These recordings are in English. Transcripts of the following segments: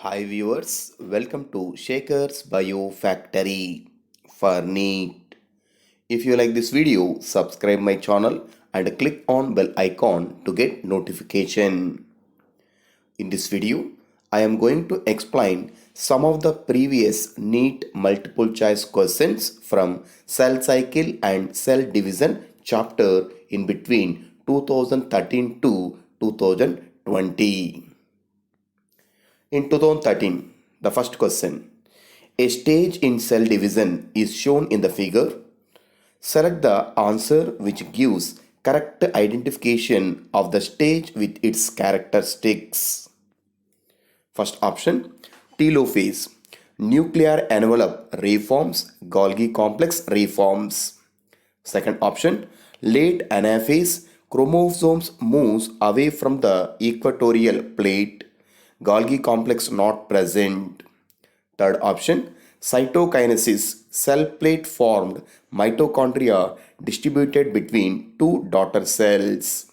Hi viewers, welcome to Shaker's Bio Factory for NEET. If you like this video, subscribe my channel and click on bell icon to get notification. In this video, I am going to explain some of the previous NEET multiple choice questions from cell cycle and cell division chapter in between 2013 to 2020. In 2013, the first question. A stage in cell division is shown in the figure. Select the answer which gives correct identification of the stage with its characteristics. First option, telophase. Nuclear envelope reforms, Golgi complex reforms. Second option, late anaphase. Chromosomes moves away from the equatorial plate. Golgi complex not present. Third option, cytokinesis, cell plate formed mitochondria distributed between two daughter cells.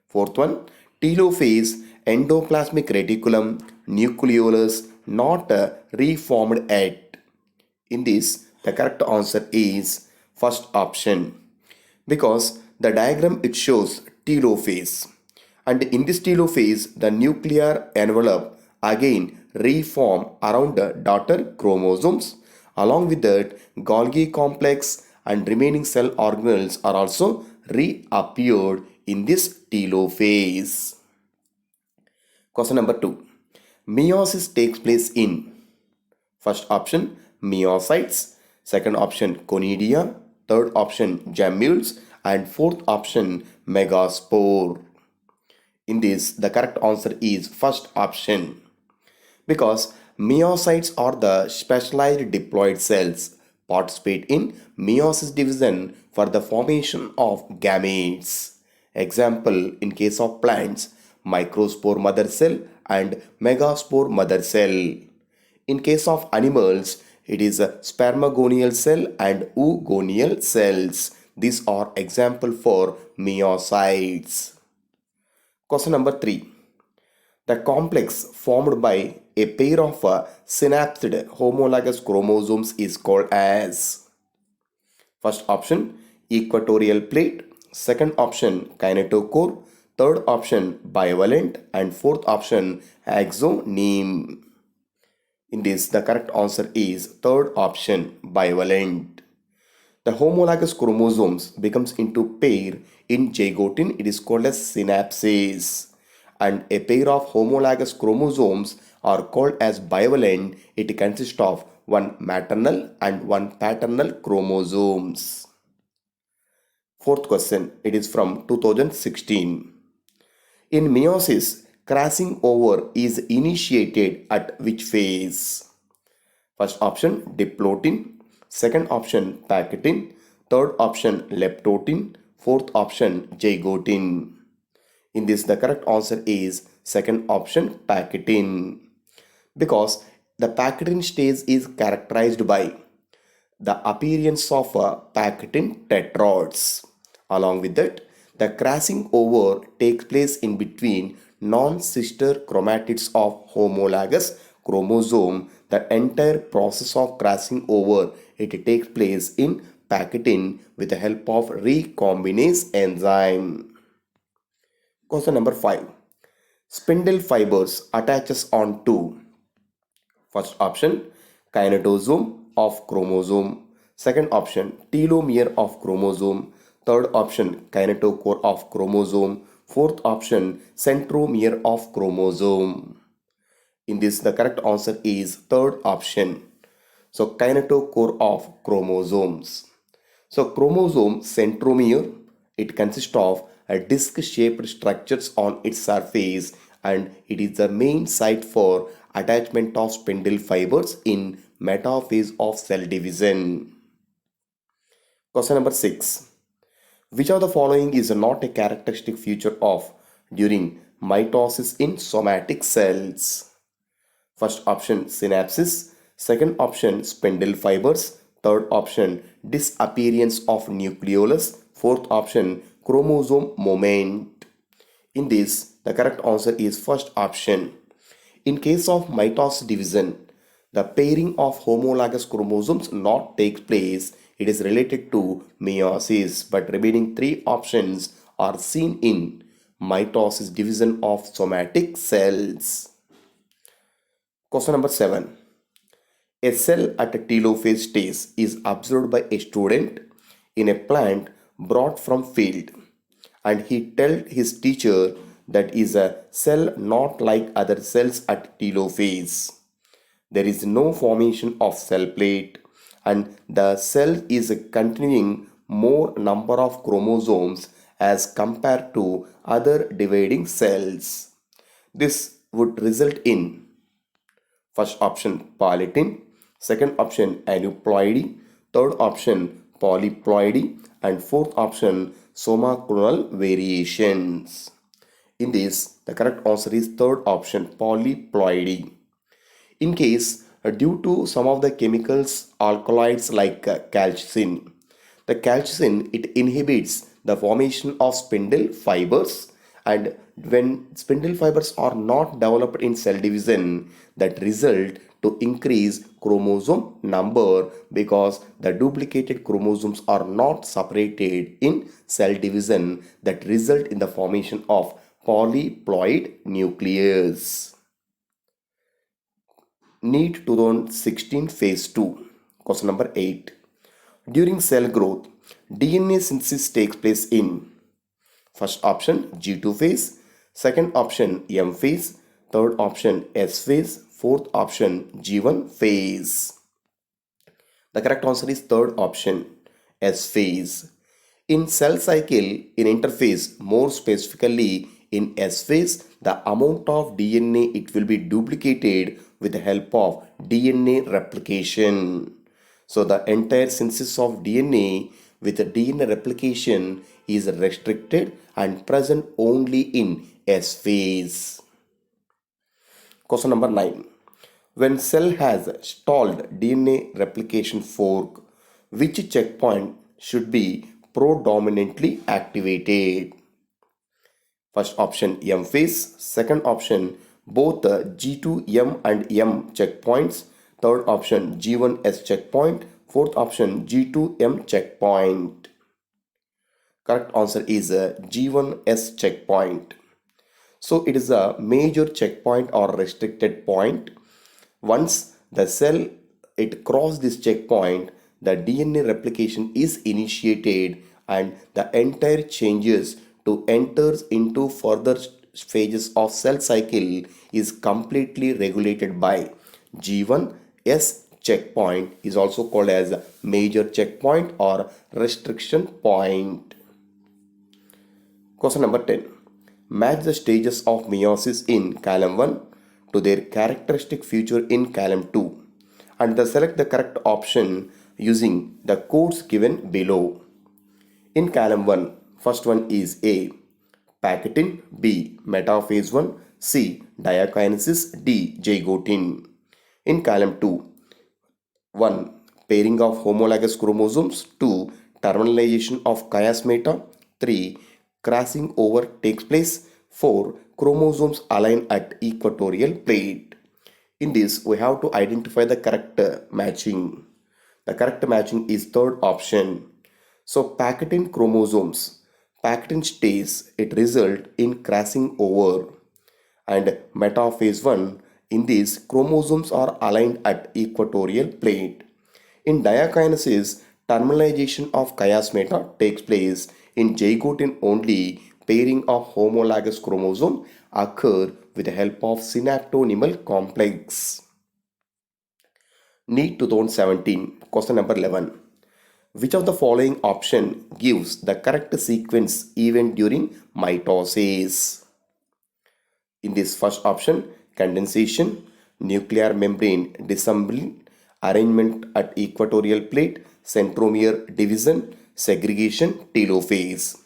Fourth one, telophase, endoplasmic reticulum, nucleolus not reformed yet. In this, the correct answer is first option because the diagram it shows telophase, and in this telophase the nuclear envelope again reform around the daughter chromosomes. Along with that, Golgi complex and remaining cell organelles are also reappeared in this telophase. Question number 2. Meiosis takes place in first option myocytes, second option conidia, third option gemmules, and fourth option megaspore. In this, the correct answer is first option because myocytes are the specialized diploid cells participate in meiosis division for the formation of gametes. Example in case of plants, microspore mother cell and megaspore mother cell. In case of animals, it is a spermagonial cell and oogonial cells. These are example for meiocytes. Question number 3. The complex formed by a pair of synapsed homologous chromosomes is called as first option equatorial plate, second option kinetochore, third option bivalent, and fourth option axoneme. In this, the correct answer is third option bivalent. The homologous chromosomes becomes into pair in zygote. It is called as synapses, and a pair of homologous chromosomes are called as bivalent. It consists of one maternal and one paternal chromosomes. Fourth question, it is from 2016. In meiosis, crossing over is initiated at which phase? First option diplotin, second option packaging, third option leptotin, fourth option zygotin. In this, the correct answer is second option packaging because the packaging stage is characterized by the appearance of packaging tetrads. Along with that, the crossing over takes place in between non-sister chromatids of homologous chromosome. The entire process of crossing over it takes place in packaging with the help of recombinase enzyme. Question number 5. Spindle fibers attaches on to first option kinetosome of chromosome, second option telomere of chromosome, third option kinetochore of chromosome, fourth option centromere of chromosome. In this, the correct answer is third option. So kinetochore of chromosomes. So chromosome centromere, it consists of a disc-shaped structures on its surface, and it is the main site for attachment of spindle fibers in metaphase of cell division. Question number 6. Which of the following is not a characteristic feature of during mitosis in somatic cells? First option synapses, second option spindle fibers, third option disappearance of nucleolus, fourth option chromosome moment. In this, the correct answer is first option. In case of mitosis division, the pairing of homologous chromosomes not takes place. It is related to meiosis, but remaining three options are seen in mitosis division of somatic cells. Question number 7. A cell at a telophase stage is observed by a student in a plant brought from field, and he told his teacher that is a cell not like other cells at telophase. There is no formation of cell plate, and the cell is containing more number of chromosomes as compared to other dividing cells. This would result in first option polytin, second option aneuploidy, third option polyploidy, and fourth option somaclonal variations. In this, the correct answer is third option polyploidy. In case due to some of the chemicals alkaloids like calcicin, the calcicin it inhibits the formation of spindle fibers, and when spindle fibers are not developed in cell division, that result to increase chromosome number because the duplicated chromosomes are not separated in cell division, that result in the formation of polyploid nucleus. NEET 2016 Phase 2. Question number 8. During cell growth, DNA synthesis takes place in first option G2 phase, second option M phase, third option S phase, fourth option G1 phase. The correct answer is third option S phase. In cell cycle, in interphase, more specifically in S phase, the amount of DNA it will be duplicated with the help of DNA replication. So the entire synthesis of DNA with the DNA replication is restricted and present only in S phase. Question number 9. When cell has stalled DNA replication fork, which checkpoint should be predominantly activated? First option M phase, second option both G2M and M checkpoints, third option G1S checkpoint, fourth option G2M checkpoint. Correct answer is G1S checkpoint. So it is a major checkpoint or restricted point. Once the cell it crosses this checkpoint, the DNA replication is initiated and the entire changes to enters into further phases of cell cycle is completely regulated by G1S checkpoint, is also called as a major checkpoint or restriction point. Question number 10. Match the stages of meiosis in column 1 to their characteristic feature in column 2 and select the correct option using the codes given below. In column 1, first one is A. Packaging, B. Metaphase 1, C. Diakinesis, D. Zygotin. In column 2, 1. Pairing of homologous chromosomes, 2. Terminalization of chiasmata, 3. Crossing over takes place, 4. Chromosomes align at equatorial plate. In this, we have to identify the correct matching. The correct matching is third option. So packaging chromosomes, packaging stays, it result in crossing over. And metaphase 1, in this chromosomes are aligned at equatorial plate. In diakinesis, terminalization of chiasmata takes place. In zygotin only, pairing of homologous chromosome occur with the help of synaptonymal complex. NEET 2017, question number 11. Which of the following option gives the correct sequence event during mitosis? In this first option, condensation, nuclear membrane disassembly, arrangement at equatorial plate, centromere division, segregation, telophase.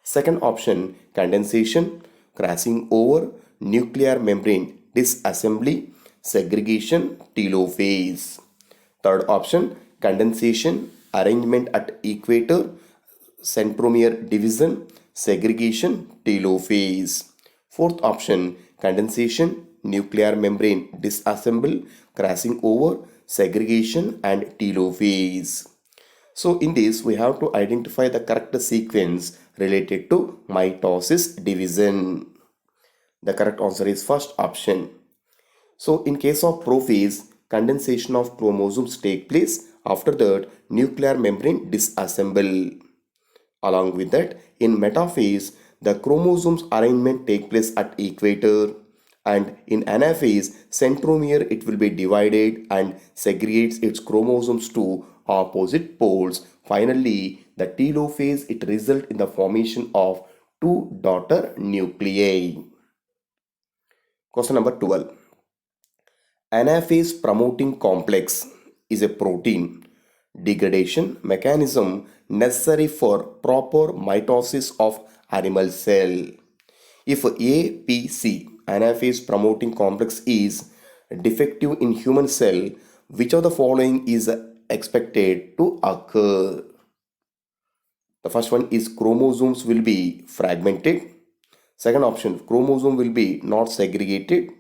Second option, condensation, crossing over, nuclear membrane disassembly, segregation, telophase. Third option, condensation, arrangement at equator, centromere division, segregation, telophase. Fourth option, condensation, nuclear membrane disassemble, crossing over, segregation, and telophase. So in this, we have to identify the correct sequence related to mitosis division. The correct answer is first option. So in case of prophase, condensation of chromosomes take place. After that, nuclear membrane disassemble. Along with that, in metaphase, the chromosomes arrangement take place at equator, and in anaphase, centromere it will be divided and segregates its chromosomes to opposite poles. Finally, the telophase it result in the formation of two daughter nuclei. Question number 12. Anaphase promoting complex is a protein degradation mechanism necessary for proper mitosis of animal cell. If APC, anaphase promoting complex, is defective in human cell, which of the following is expected to occur? The first one is chromosomes will be fragmented. Second option, chromosome will be not segregated.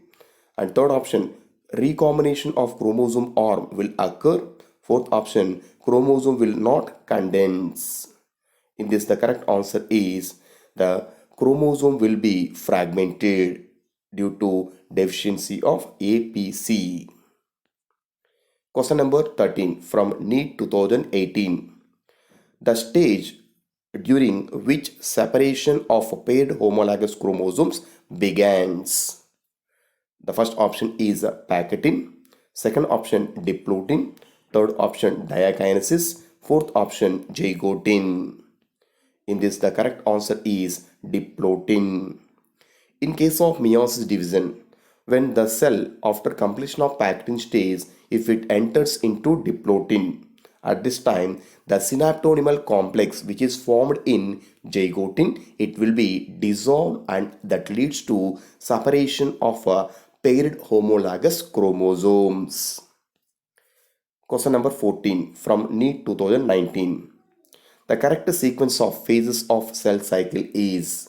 And third option, recombination of chromosome arm will occur. Fourth option, chromosome will not condense. In this, the correct answer is the chromosome will be fragmented due to deficiency of APC. Question number 13 from NEET 2018. The stage during which separation of paired homologous chromosomes begins. The first option is Packeting, second option diplotin, third option diakinesis, fourth option zygotin. In this, the correct answer is diplotin. In case of meiosis division, when the cell after completion of packeting stage, if it enters into diplotin, at this time the synaptonymal complex which is formed in zygotin, it will be dissolved, and that leads to separation of paired homologous chromosomes. Question number 14 from NEET 2019. The correct sequence of phases of cell cycle is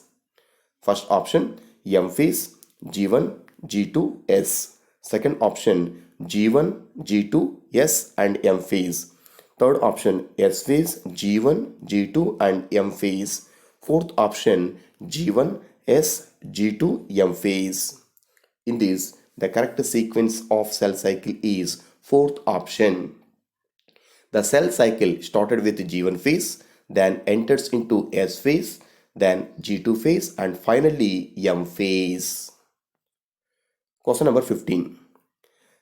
first option M phase G1, G2, S. Second option G1, G2, S and M phase. Third option S phase G1, G2 and M phase. Fourth option G1, S, G2, M phase. In this, the correct sequence of cell cycle is fourth option. The cell cycle started with G1 phase, then enters into S phase, then G2 phase and finally M phase. Question number 15.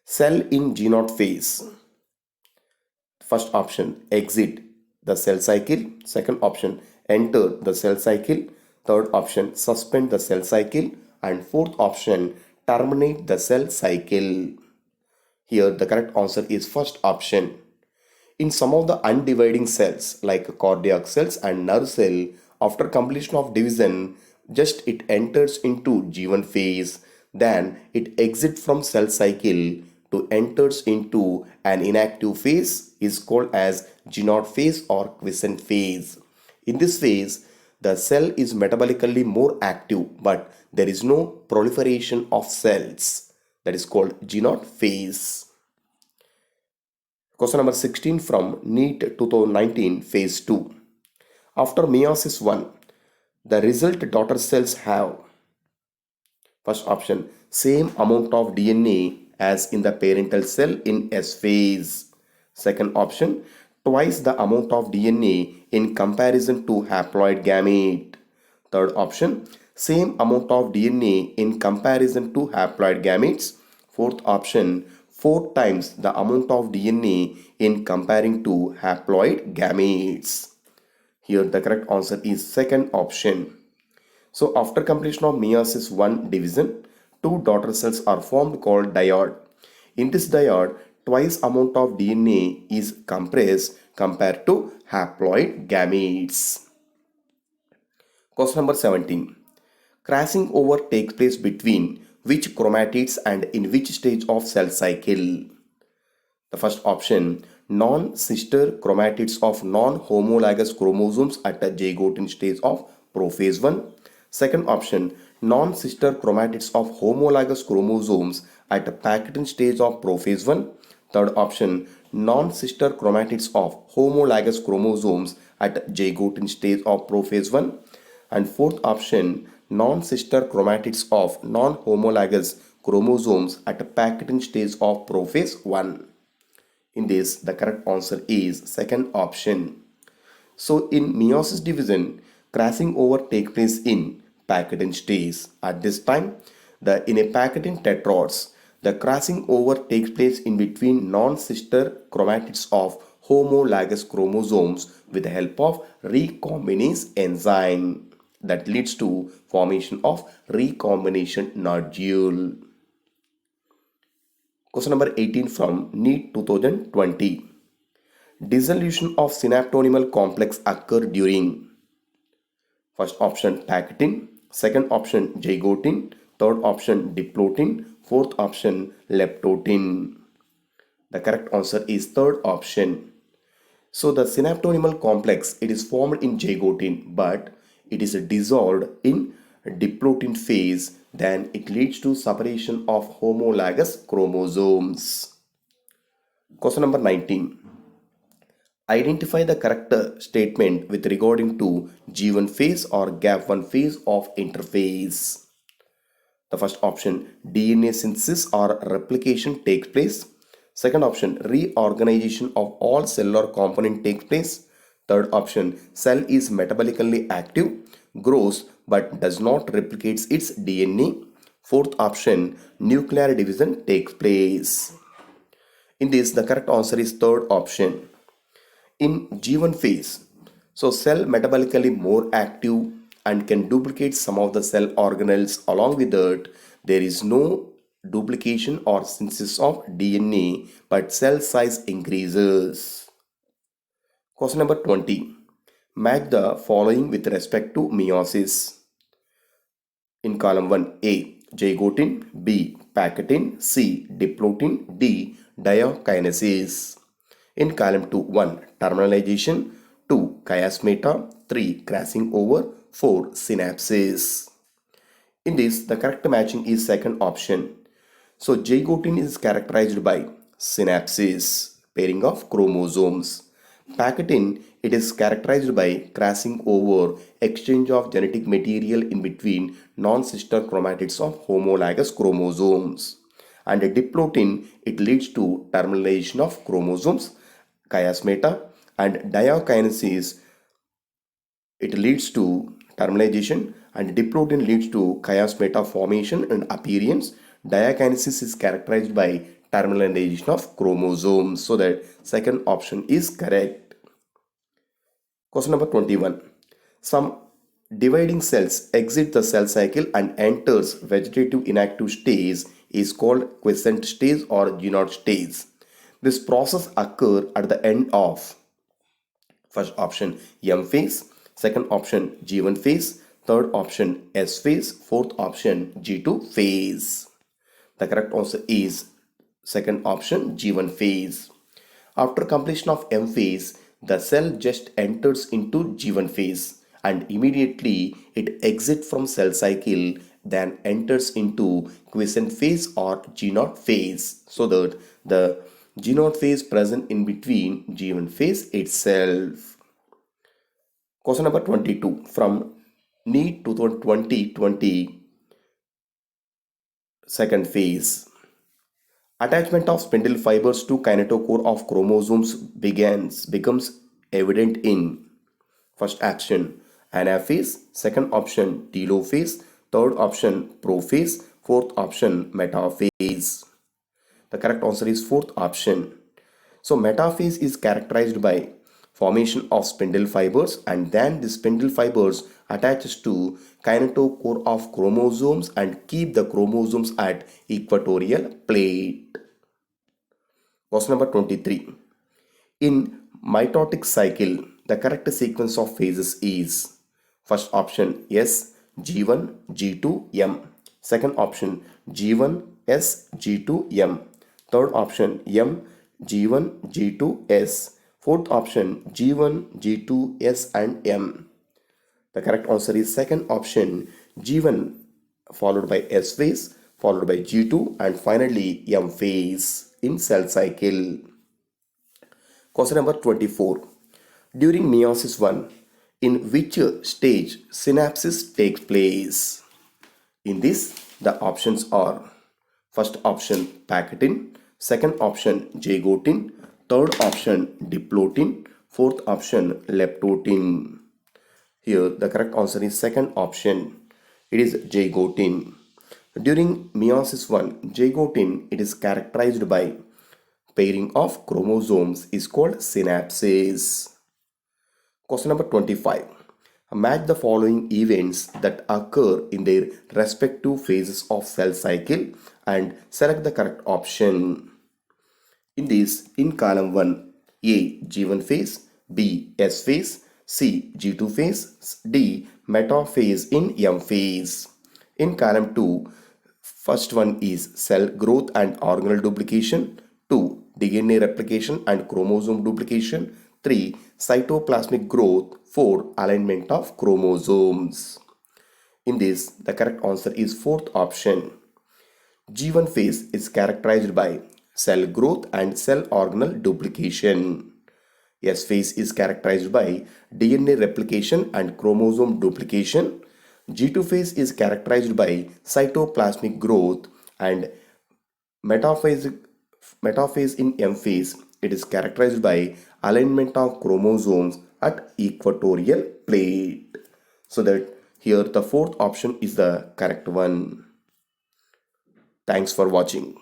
Cell in G0 phase. First option exit the cell cycle, second option enter the cell cycle, third option suspend the cell cycle and fourth option terminate the cell cycle. Here the correct answer is first option. In some of the undividing cells like cardiac cells and nerve cell, after completion of division, just it enters into G1 phase, then it exits from cell cycle to enters into an inactive phase is called as G0 phase or quiescent phase. In this phase, the cell is metabolically more active, but there is no proliferation of cells. That is called G0 phase. Question number 16 from NEET 2019 phase 2. After meiosis 1, the result daughter cells have first option same amount of DNA as in the parental cell in S phase. Second option twice the amount of DNA in comparison to haploid gamete. Third option same amount of DNA in comparison to haploid gametes. Fourth option 4 times the amount of DNA in comparing to haploid gametes. Here the correct answer is second option. So after completion of meiosis 1 division, two daughter cells are formed called dyad. In this dyad, twice amount of DNA is compressed compared to haploid gametes. Question number 17. Crossing over takes place between which chromatids and in which stage of cell cycle? The first option, non-sister chromatids of non-homologous chromosomes at the zygotin stage of prophase 1. Second option, non-sister chromatids of homologous chromosomes at a packaging stage of prophase 1. Third option, non-sister chromatids of homologous chromosomes at zygote stage of prophase 1. And fourth option, non-sister chromatids of non-homologous chromosomes at a packaging stage of prophase 1. In this, the correct answer is second option. So in meiosis division, crossing over takes place in Pachydian stage. At this time, in a Pachydian tetrads, the crossing over takes place in between non-sister chromatids of homologous chromosomes with the help of recombinase enzyme that leads to formation of recombination nodule. Question number 18 from NEET 2020. Dissolution of synaptonymal complex occur during first option pachytin, second option zygotin, third option diplotin, fourth option leptotin. The correct answer is third option. So the synaptonymal complex, it is formed in zygotin, but it is dissolved in diplotin phase, then it leads to separation of homologous chromosomes. Question number 19. Identify the correct statement with regarding to G1 phase or GAP1 phase of interphase. The first option, DNA synthesis or replication takes place. Second option, reorganization of all cellular component takes place. Third option, cell is metabolically active, grows but does not replicate its DNA. Fourth option, nuclear division takes place. In this, the correct answer is third option. In G1 phase, so cell metabolically more active and can duplicate some of the cell organelles. Along with that, there is no duplication or synthesis of DNA, but cell size increases. Question number 20. Match the following with respect to meiosis. In column 1, A, zygotin, B, pachytin, C, diplotin, D, diokinesis. In column 2, 1, terminalization, 2, chiasmata, 3, crossing over, 4, synapses. In this, the correct matching is second option. So zygotin is characterized by synapses, pairing of chromosomes. Pachytin, it is characterized by crossing over, exchange of genetic material in between non-sister chromatids of homologous chromosomes. And diplotin, it leads to terminalization of chromosomes, chiasmata, and diokinesis, it leads to terminalization, and diplotin leads to chiasmata formation and appearance. Diokinesis is characterized by terminalization of chromosomes. So that second option is correct. Question number 21. Some dividing cells exit the cell cycle and enters vegetative inactive stage is called quiescent stage or G0 stage. This process occurs at the end of first option M phase, second option G1 phase, third option S phase, fourth option G2 phase. The correct answer is second option G1 phase. After completion of M phase, the cell just enters into G1 phase and immediately it exits from cell cycle, then enters into quiescent phase or G0 phase, so that the G0 phase present in between G1 phase itself. Question number 22 from NEET 2020 second phase. Attachment of spindle fibers to kinetochore of chromosomes becomes evident in first option anaphase, second option telophase, third option prophase, fourth option metaphase. The correct answer is fourth option. So metaphase is characterized by formation of spindle fibers, and then the spindle fibers attaches to kinetochore of chromosomes and keep the chromosomes at equatorial plate. Question number 23. In mitotic cycle, the correct sequence of phases is first option S, G1, G2, M. Second option G1, S, G2, M. Third option M, G1, G2, S. Fourth option G1, G2, S and M. The correct answer is second option G1 followed by S phase, followed by G2 and finally M phase in cell cycle. Question number 24. During meiosis 1, in which stage synapsis takes place? In this, the options are first option Pachytene, second option Zygotin, third option Diplotin, fourth option Leptotin. Here, the correct answer is second option. It is Zygotin. During meiosis 1, zygotin, it is characterized by pairing of chromosomes is called synapses. Question number 25. Match the following events that occur in their respective phases of cell cycle and select the correct option. In this, in column 1, A. G1 phase, B. S phase, C. G2 phase, D. Metaphase in M phase. In column 2, first one is cell growth and organelle duplication, 2. DNA replication and chromosome duplication, 3. Cytoplasmic growth, 4. Alignment of chromosomes. In this, the correct answer is fourth option. G1 phase is characterized by cell growth and cell organelle duplication. S phase is characterized by DNA replication and chromosome duplication. G2 phase is characterized by cytoplasmic growth and metaphase in M phase. It is characterized by alignment of chromosomes at equatorial plate. So that here the fourth option is the correct one. Thanks for watching.